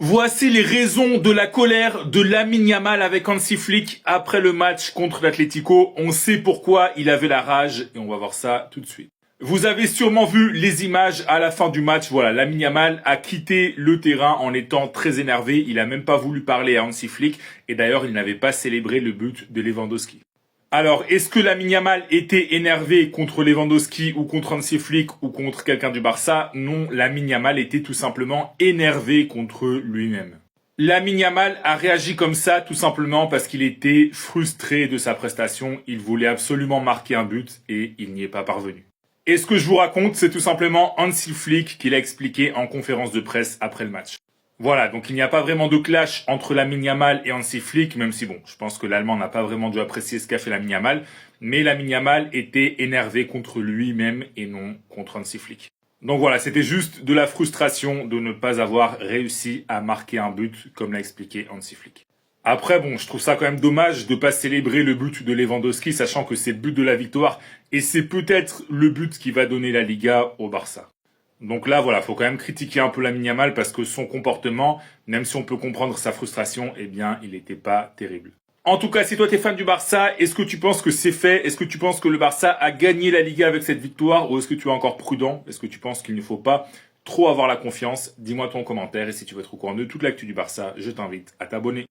Voici les raisons de la colère de Lamine Yamal avec Hansi Flick après le match contre l'Atlético. On sait pourquoi il avait la rage et on va voir ça tout de suite. Vous avez sûrement vu les images à la fin du match. Voilà, Lamine Yamal a quitté le terrain en étant très énervé. Il a même pas voulu parler à Hansi Flick et d'ailleurs il n'avait pas célébré le but de Lewandowski. Alors, est-ce que Lamine Yamal était énervé contre Lewandowski ou contre Hansi Flick ou contre quelqu'un du Barça? Non, Lamine Yamal était tout simplement énervé contre lui-même. Lamine Yamal a réagi comme ça tout simplement parce qu'il était frustré de sa prestation. Il voulait absolument marquer un but et il n'y est pas parvenu. Et ce que je vous raconte, c'est tout simplement Hansi Flick qui l'a expliqué en conférence de presse après le match. Voilà, donc il n'y a pas vraiment de clash entre Lamine Yamal et Hansi Flick, même si bon, je pense que l'Allemand n'a pas vraiment dû apprécier ce qu'a fait Lamine Yamal, mais Lamine Yamal était énervé contre lui-même et non contre Hansi Flick. Donc voilà, c'était juste de la frustration de ne pas avoir réussi à marquer un but, comme l'a expliqué Hansi Flick. Après, bon, je trouve ça quand même dommage de pas célébrer le but de Lewandowski, sachant que c'est le but de la victoire, et c'est peut-être le but qui va donner la Liga au Barça. Donc là, voilà, faut quand même critiquer un peu Lamine Yamal parce que son comportement, même si on peut comprendre sa frustration, eh bien, il n'était pas terrible. En tout cas, si toi t'es fan du Barça, est-ce que tu penses que c'est fait? Est-ce que tu penses que le Barça a gagné la Liga avec cette victoire? Ou est-ce que tu es encore prudent? Est-ce que tu penses qu'il ne faut pas trop avoir la confiance? Dis-moi ton commentaire et si tu veux être au courant de toute l'actu du Barça, je t'invite à t'abonner.